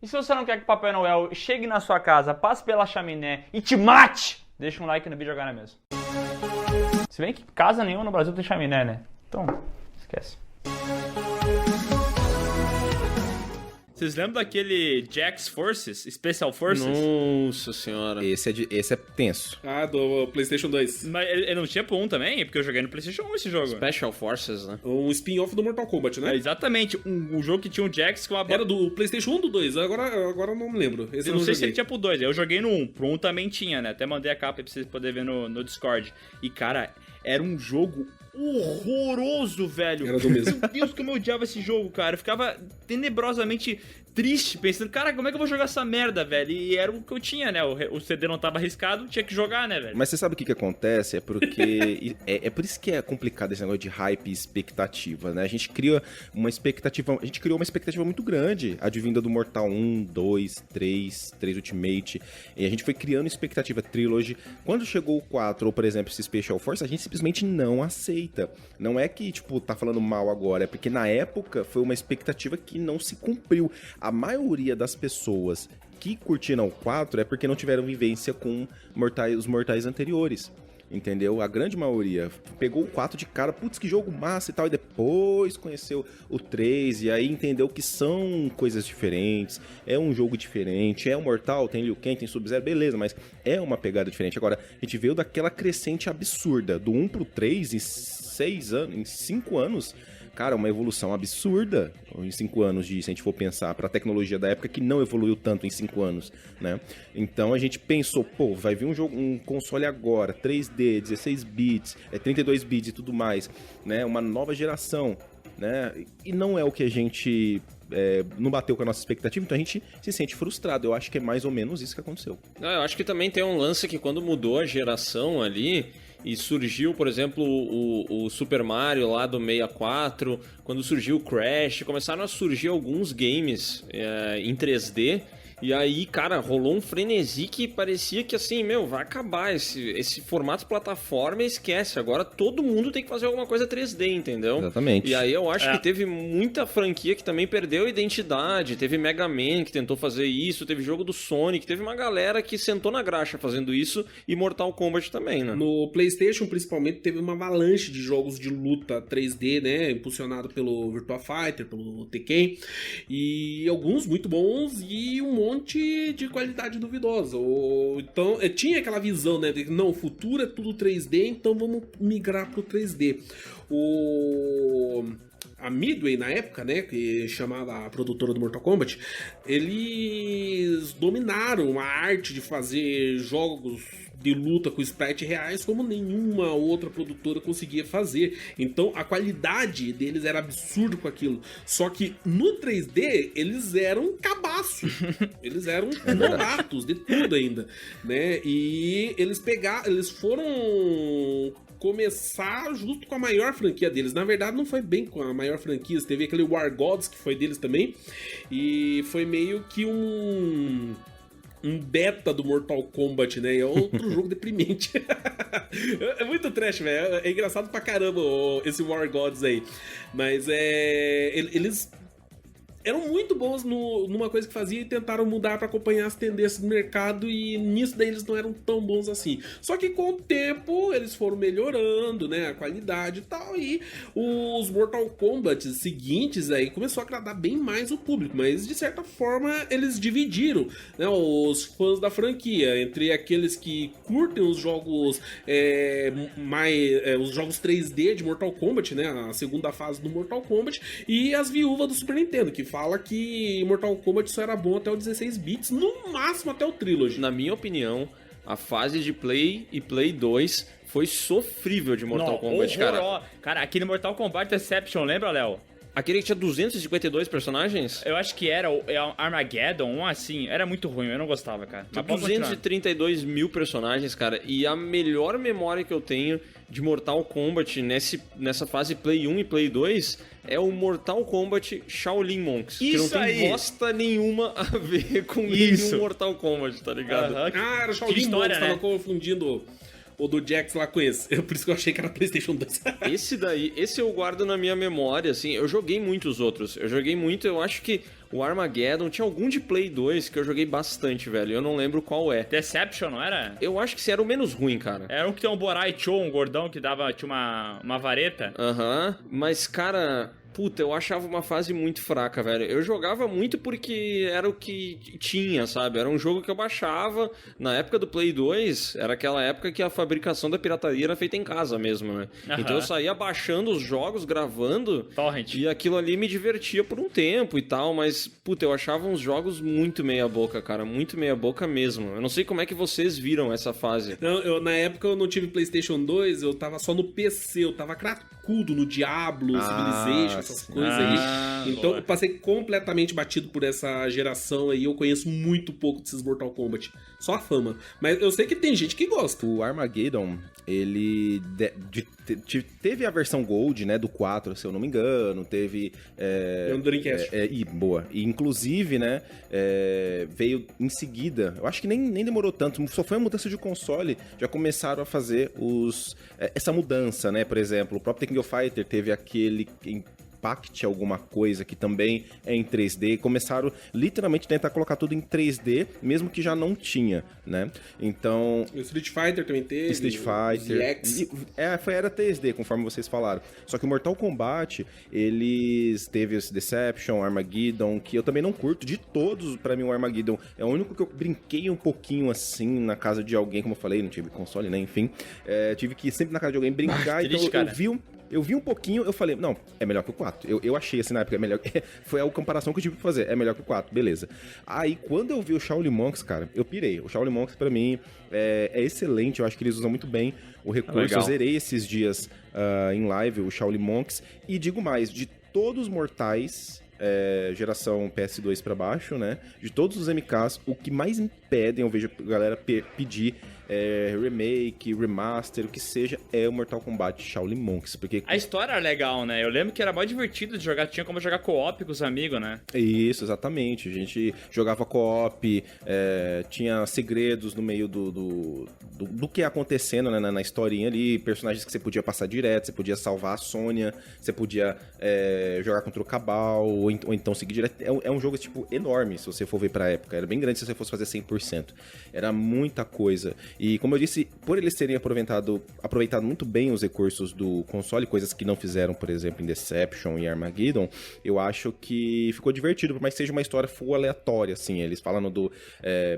E se você não quer que o Papai Noel chegue na sua casa, passe pela chaminé e te mate, deixa um like no vídeo agora mesmo. Se bem que casa nenhuma no Brasil tem chaminé, né? Então, esquece. Vocês lembram daquele Jax Forces, Special Forces? Nossa senhora. Esse é tenso. Ah, do PlayStation 2. Mas ele não tinha pro 1 também? Porque eu joguei no PlayStation 1 esse jogo. Special Forces, né? Um spin-off do Mortal Kombat, né? É, exatamente, um jogo que tinha um Jax com uma... Era do PlayStation 1 ou do 2? Agora eu não me lembro. Esse Eu eu não sei se joguei. ele tinha pro 2, eu joguei no 1. Pro 1 também tinha, né? Até mandei a capa aí pra vocês poderem ver no Discord. E, cara, era um jogo horroroso, velho. Era do mesmo. Meu Deus, como eu odiava esse jogo, cara. Eu ficava tenebrosamente triste, pensando, cara, como é que eu vou jogar essa merda, velho? E era o que eu tinha, né? O CD não tava arriscado, tinha que jogar, né, velho? Mas você sabe o que acontece? É porque... é por isso que é complicado esse negócio de hype e expectativa, né? A gente criou uma expectativa muito grande, advinda do Mortal 1, 2, 3 Ultimate, e a gente foi criando expectativa Trilogy. Quando chegou o 4, ou por exemplo, esse Special Force, a gente simplesmente não aceita. Não é que, tipo, tá falando mal agora, é porque na época foi uma expectativa que não se cumpriu. A maioria das pessoas que curtiram o 4 é porque não tiveram vivência com os mortais anteriores. Entendeu? A grande maioria pegou o 4 de cara, putz, que jogo massa e tal, e depois conheceu o 3, e aí entendeu que são coisas diferentes, é um jogo diferente, é um Mortal, tem Liu Kang, tem Sub-Zero, beleza, mas é uma pegada diferente. Agora, a gente veio daquela crescente absurda, do 1 pro 3 em 6 anos, em 5 anos, cara, uma evolução absurda em 5 anos, se a gente for pensar, para a tecnologia da época que não evoluiu tanto em 5 anos, né? Então a gente pensou, pô, vai vir um console agora, 3D, 16 bits, 32 bits e tudo mais, né? Uma nova geração, né? E não é o que a gente... não bateu com a nossa expectativa, então a gente se sente frustrado. Eu acho que é mais ou menos isso que aconteceu. Eu acho que também tem um lance que quando mudou a geração ali e surgiu, por exemplo, o Super Mario lá do 64, quando surgiu o Crash, começaram a surgir alguns games em 3D. E aí, cara, rolou um frenesi que parecia que assim, vai acabar esse formato plataforma e esquece. Agora todo mundo tem que fazer alguma coisa 3D, entendeu? Exatamente. E aí eu acho que teve muita franquia que também perdeu a identidade. Teve Mega Man que tentou fazer isso, teve jogo do Sonic, teve uma galera que sentou na graxa fazendo isso e Mortal Kombat também, né? No PlayStation, principalmente, teve uma avalanche de jogos de luta 3D, né? Impulsionado pelo Virtua Fighter, pelo Tekken. E alguns muito bons e um monte de qualidade duvidosa. Então, tinha aquela visão, né? De que não, o futuro é tudo 3D, então vamos migrar pro 3D. A Midway, na época, né, que chamava a produtora do Mortal Kombat, eles dominaram a arte de fazer jogos de luta com sprite reais como nenhuma outra produtora conseguia fazer. Então a qualidade deles era absurda com aquilo. Só que no 3D eles eram cabaço. Eles eram novatos de tudo ainda, né? E eles foram começar justo com a maior franquia deles. Na verdade, não foi bem com a maior franquia. Teve aquele War Gods, que foi deles também. E foi meio que um beta do Mortal Kombat, né? É outro jogo deprimente. É muito trash, velho. É engraçado pra caramba esse War Gods aí. Mas eles eram muito bons numa coisa que fazia e tentaram mudar pra acompanhar as tendências do mercado, e nisso daí eles não eram tão bons assim. Só que com o tempo eles foram melhorando, né, a qualidade e tal, e os Mortal Kombat seguintes aí começou a agradar bem mais o público, mas de certa forma eles dividiram, né, os fãs da franquia entre aqueles que curtem os jogos os jogos 3D de Mortal Kombat, né, a segunda fase do Mortal Kombat, e as viúvas do Super Nintendo, que fala que Mortal Kombat só era bom até o 16 bits, no máximo até o Trilogy. Na minha opinião, a fase de Play e Play 2 foi sofrível de Mortal Kombat, cara. Cara, aquele Mortal Kombat Deception, lembra, Léo? Aquele que tinha 252 personagens? Eu acho que era o Armageddon, assim, era muito ruim, eu não gostava, cara. Tinha 232 mil personagens, cara, e a melhor memória que eu tenho de Mortal Kombat nessa fase Play 1 e Play 2 é o Mortal Kombat Shaolin Monks. Isso, que não tem bosta nenhuma a ver com nenhum Mortal Kombat, tá ligado? Ah, era o Shaolin Monks, tava confundindo o do Jax lá com esse. Por isso que eu achei que era PlayStation 2. Esse eu guardo na minha memória, assim. Eu joguei muitos outros. Eu acho que o Armageddon tinha algum de Play 2 que eu joguei bastante, velho. Eu não lembro qual é. Deception, não era? Eu acho que esse era o menos ruim, cara. Era um que tem um Borai Cho, um gordão que tinha uma vareta. Aham. Mas, cara... Puta, eu achava uma fase muito fraca, velho. Eu jogava muito porque era o que tinha, sabe? Era um jogo que eu baixava. Na época do Play 2, era aquela época que a fabricação da pirataria era feita em casa mesmo, né? Então eu saía baixando os jogos, gravando. Torrent. E aquilo ali me divertia por um tempo e tal, mas, puta, eu achava uns jogos muito meia boca, cara. Muito meia boca mesmo. Eu não sei como é que vocês viram essa fase. Não, na época eu não tive PlayStation 2, eu tava só no PC, eu tava cracudo no Diablo, Civilization, essas coisas aí. Então eu passei completamente batido por essa geração aí. Eu conheço muito pouco desses Mortal Kombat. Só a fama. Mas eu sei que tem gente que gosta. O Armageddon, ele teve a versão Gold, né, do 4, se eu não me engano. Teve... É um Dreamcast. Boa. E inclusive, né, veio em seguida. Eu acho que nem demorou tanto. Só foi uma mudança de console. Já começaram a fazer essa mudança, né? Por exemplo, o próprio King of Fighter teve aquele... Impact alguma coisa que também é em 3D, começaram literalmente a tentar colocar tudo em 3D, mesmo que já não tinha, né? Então... O Street Fighter também teve. Street Fighter. Era 3D, conforme vocês falaram. Só que o Mortal Kombat, eles teve esse Deception, Armageddon, que eu também não curto. De todos, pra mim, o Armageddon é o único que eu brinquei um pouquinho assim, na casa de alguém, como eu falei, não tive console, né? Enfim, tive que ir sempre na casa de alguém brincar, então eu vi um pouquinho, eu falei, não, é melhor que o 4. Eu achei assim na época, é melhor. Foi a comparação que eu tive que fazer, é melhor que o 4, beleza. Aí, quando eu vi o Shaolin Monks, cara, eu pirei. O Shaolin Monks, pra mim, é excelente, eu acho que eles usam muito bem o recurso. Legal. Eu zerei esses dias em live, o Shaolin Monks, e digo mais, de todos os mortais... geração PS2 pra baixo, né? De todos os MKs, o que mais impedem, eu vejo a galera pedir remake, remaster, o que seja, é o Mortal Kombat Shaolin Monks, porque... A história era legal, né? Eu lembro que era mais divertido de jogar, tinha como jogar co-op com os amigos, né? Isso, exatamente. A gente jogava co-op, tinha segredos no meio do que ia acontecendo, né, na historinha ali, personagens que você podia passar direto, você podia salvar a Sônia, você podia jogar contra o Cabal, ou então seguir direto. É um jogo, tipo, enorme, se você for ver pra época. Era bem grande se você fosse fazer 100%. Era muita coisa. E, como eu disse, por eles terem aproveitado muito bem os recursos do console, coisas que não fizeram, por exemplo, em Deception e Armageddon, eu acho que ficou divertido, por mais que seja uma história full aleatória, assim. Eles falando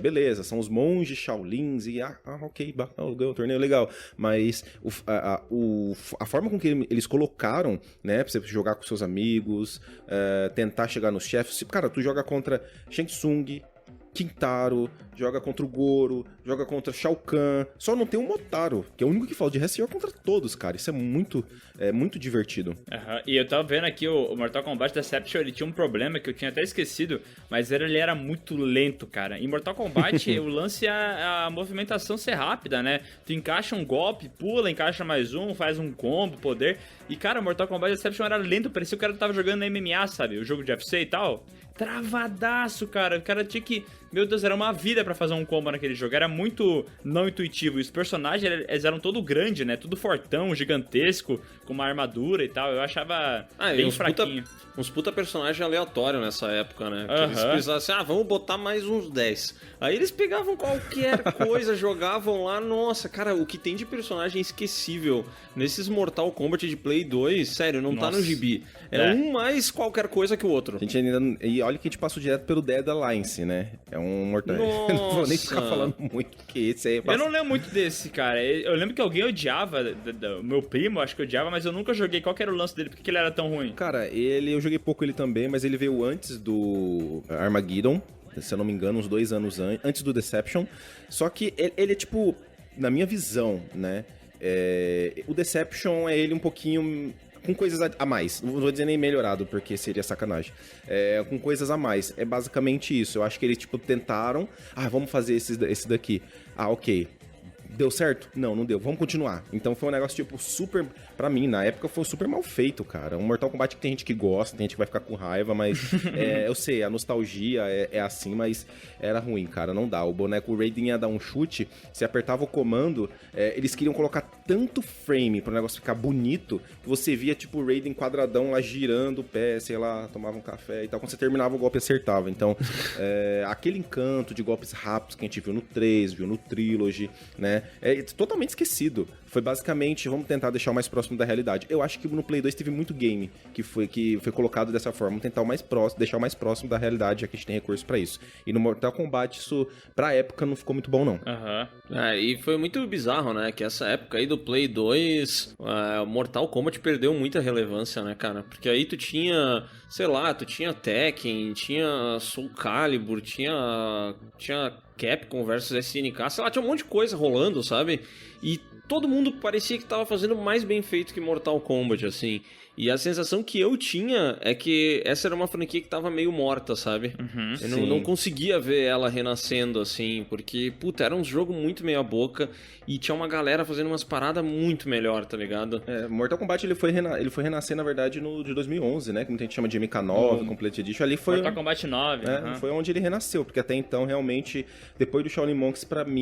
beleza, são os monges Shaolins e, ok, o torneio legal. Mas a forma com que eles colocaram, né, pra você jogar com seus amigos, tentar chegar nos chefes. Cara, tu joga contra Shang Tsung, Kintaro, joga contra o Goro, joga contra Shao Kahn, só não tem o Motaro, que é o único que falta. De resto, você joga contra todos, cara. Isso é muito divertido. E eu tava vendo aqui o Mortal Kombat Deception, ele tinha um problema que eu tinha até esquecido, mas ele era muito lento, cara. Em Mortal Kombat, o lance é a movimentação ser rápida, né? Tu encaixa um golpe, pula, encaixa mais um, faz um combo, poder. E, cara, Mortal Kombat Deception era lento, parecia que o cara tava jogando no MMA, sabe? O jogo de UFC e tal. Travadaço, cara. O cara tinha que... Meu Deus, era uma vida pra fazer um combo naquele jogo. Era muito não intuitivo. E os personagens, eles eram todo grande, né? Tudo fortão, gigantesco, com uma armadura e tal. Eu achava bem fraquinho. Uns puta personagem aleatório nessa época, né? Que eles precisavam assim, vamos botar mais uns 10. Aí eles pegavam qualquer coisa, jogavam lá. Nossa, cara, o que tem de personagem esquecível nesses Mortal Kombat de Play 2, sério, não tá no gibi. Um mais qualquer coisa que o outro. A gente ainda... E olha que a gente passou direto pelo Dead Alliance, né? É um Mortal... Não vou nem ficar falando muito, porque esse aí... Eu não lembro muito desse, cara. Eu lembro que alguém odiava, meu primo, acho que odiava, mas eu nunca joguei. Qual que era o lance dele? Por que ele era tão ruim? Cara, eu joguei pouco ele também, mas ele veio antes do Armageddon, se eu não me engano, uns 2 anos antes do Deception. Só que ele é tipo, na minha visão, né? O Deception é ele um pouquinho... com coisas a mais. Não vou dizer nem melhorado, porque seria sacanagem. Com coisas a mais. É basicamente isso. Eu acho que eles, tipo, tentaram... vamos fazer esse daqui. Ok. Deu certo? Não, não deu. Vamos continuar. Então foi um negócio, tipo, super... Pra mim, na época, foi super mal feito, cara. Um Mortal Kombat que tem gente que gosta, tem gente que vai ficar com raiva, mas... eu sei, a nostalgia é assim, mas era ruim, cara. Não dá. O boneco Raiden ia dar um chute, se apertava o comando, eles queriam colocar tanto frame pro negócio ficar bonito, que você via, tipo, o Raiden quadradão lá girando o pé, sei lá, tomava um café e tal. Quando você terminava, o golpe acertava. Então, aquele encanto de golpes rápidos que a gente viu no 3, viu no Trilogy, né? É totalmente esquecido. Foi basicamente, vamos tentar deixar o mais próximo da realidade. Eu acho que no Play 2 teve muito game que foi colocado dessa forma. Vamos tentar deixar o mais próximo da realidade, já que a gente tem recurso pra isso. E no Mortal Kombat, isso, pra época, não ficou muito bom, não. E foi muito bizarro, né? Que essa época aí do Play 2, Mortal Kombat perdeu muita relevância, né, cara? Porque aí tu tinha, sei lá, tu tinha Tekken, tinha Soul Calibur, tinha Capcom versus SNK, sei lá, tinha um monte de coisa rolando, sabe? E todo mundo parecia que tava fazendo mais bem feito que Mortal Kombat, assim. E a sensação que eu tinha é que essa era uma franquia que tava meio morta, sabe? Eu não conseguia ver ela renascendo, assim, porque, puta, era um jogo muito meia boca e tinha uma galera fazendo umas paradas muito melhor, tá ligado? Mortal Kombat, ele foi renascer, na verdade, de 2011, né? Que muita gente chama de MK9, Complete Edition. Ali foi... Mortal Kombat 9. Foi onde ele renasceu, porque até então, realmente, depois do Shaolin Monks, pra mim,